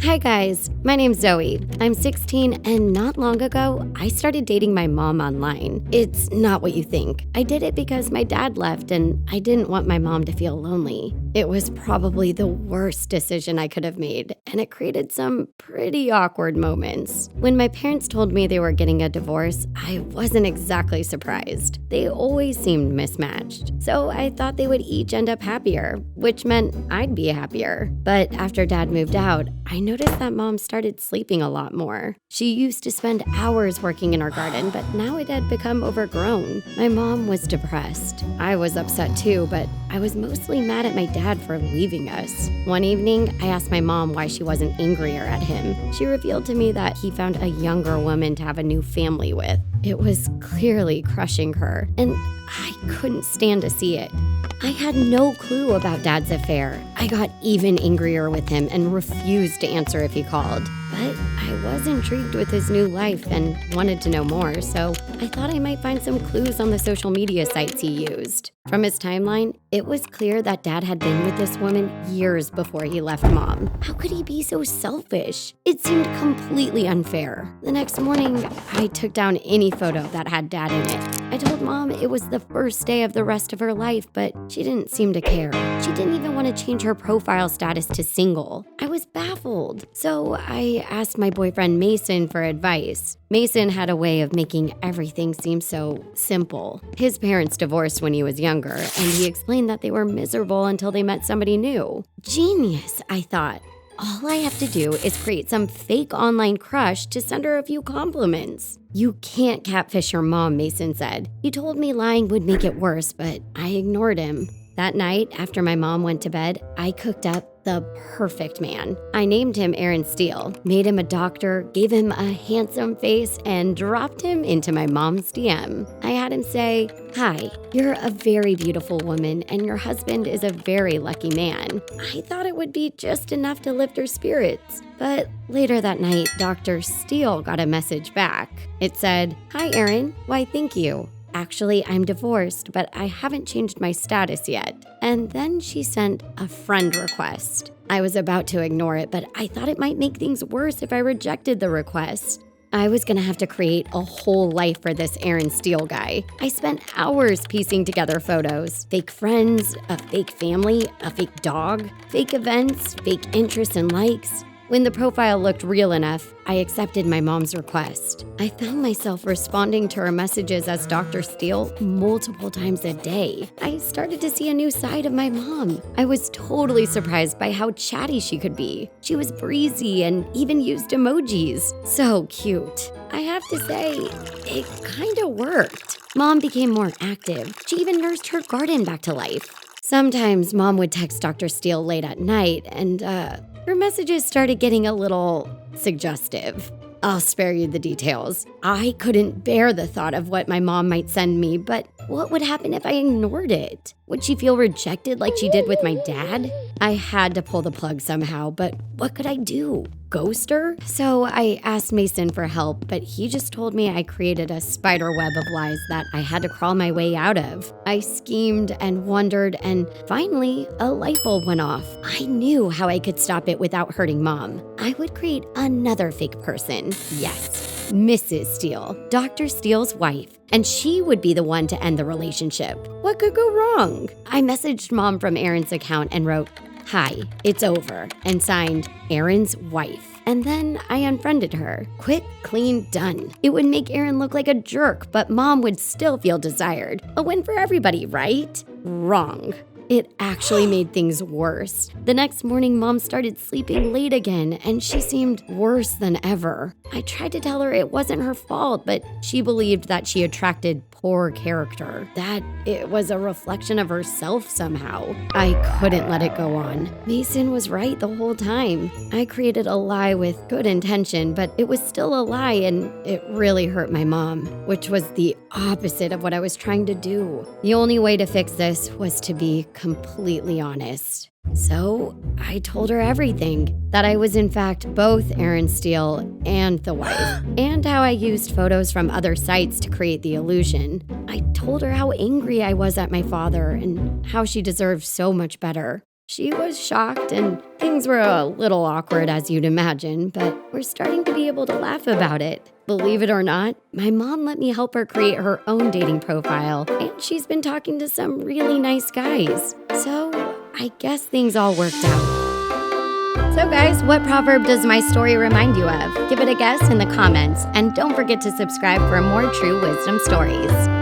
Hi guys, my name's Zoe. I'm 16 and not long ago, I started dating my mom online. It's not what you think. I did it because my dad left and I didn't want my mom to feel lonely. It was probably the worst decision I could have made, and it created some pretty awkward moments. When my parents told me they were getting a divorce, I wasn't exactly surprised. They always seemed mismatched, so I thought they would each end up happier, which meant I'd be happier. But after dad moved out, I noticed that mom started sleeping a lot more. She used to spend hours working in our garden, but now it had become overgrown. My mom was depressed. I was upset too, but I was mostly mad at my dad for leaving us. One evening, I asked my mom why she wasn't angrier at him. She revealed to me that he found a younger woman to have a new family with. It was clearly crushing her, and I couldn't stand to see it. I had no clue about Dad's affair. I got even angrier with him and refused to answer if he called. But I was intrigued with his new life and wanted to know more, so I thought I might find some clues on the social media sites he used. From his timeline, it was clear that Dad had been with this woman years before he left Mom. How could he be so selfish? It seemed completely unfair. The next morning, I took down any photo that had Dad in it. I told Mom it was the first day of the rest of her life, but she didn't seem to care. She didn't even want to change her profile status to single. I was baffled. So I asked my boyfriend Mason for advice. Mason had a way of making everything seem so simple. His parents divorced when he was younger, and he explained that they were miserable until they met somebody new. Genius, I thought. All I have to do is create some fake online crush to send her a few compliments. You can't catfish your mom, Mason said. He told me lying would make it worse, but I ignored him. That night, after my mom went to bed, I cooked up the perfect man. I named him Aaron Steele, made him a doctor, gave him a handsome face, and dropped him into my mom's DM. I had him say, "Hi, you're a very beautiful woman, and your husband is a very lucky man." I thought it would be just enough to lift her spirits. But later that night, Dr. Steele got a message back. It said, "Hi, Aaron. Why, thank you. Actually, I'm divorced, but I haven't changed my status yet." And then she sent a friend request. I was about to ignore it, but I thought it might make things worse if I rejected the request. I was gonna have to create a whole life for this Aaron Steele guy. I spent hours piecing together photos. Fake friends, a fake family, a fake dog, fake events, fake interests and likes. When the profile looked real enough, I accepted my mom's request. I found myself responding to her messages as Dr. Steele multiple times a day. I started to see a new side of my mom. I was totally surprised by how chatty she could be. She was breezy and even used emojis. So cute. I have to say, it kinda worked. Mom became more active. She even nursed her garden back to life. Sometimes Mom would text Dr. Steele late at night, and her messages started getting a little suggestive. I'll spare you the details. I couldn't bear the thought of what my mom might send me, but what would happen if I ignored it? Would she feel rejected like she did with my dad? I had to pull the plug somehow, but what could I do? Ghost her? So I asked Mason for help, but he just told me I created a spider web of lies that I had to crawl my way out of. I schemed and wondered, and finally, a light bulb went off. I knew how I could stop it without hurting Mom. I would create another fake person. Yes, Mrs. Steele, Dr. Steele's wife, and she would be the one to end the relationship. What could go wrong? I messaged Mom from Aaron's account and wrote, "Hi, it's over," and signed Aaron's wife. And then I unfriended her. Quick, clean, done. It would make Aaron look like a jerk, but Mom would still feel desired. A win for everybody, right? Wrong. It actually made things worse. The next morning, Mom started sleeping late again, and she seemed worse than ever. I tried to tell her it wasn't her fault, but she believed that she attracted poor character, that it was a reflection of herself somehow. I couldn't let it go on. Mason was right the whole time. I created a lie with good intention, but it was still a lie, and it really hurt my mom, which was the opposite of what I was trying to do. The only way to fix this was to be completely honest. So I told her everything, that I was in fact both Aaron Steele and the wife, and how I used photos from other sites to create the illusion. I told her how angry I was at my father and how she deserved so much better. She was shocked, and things were a little awkward, as you'd imagine, but we're starting to be able to laugh about it. Believe it or not, my mom let me help her create her own dating profile, and she's been talking to some really nice guys. So I guess things all worked out. So guys, what proverb does my story remind you of? Give it a guess in the comments, and don't forget to subscribe for more true wisdom stories.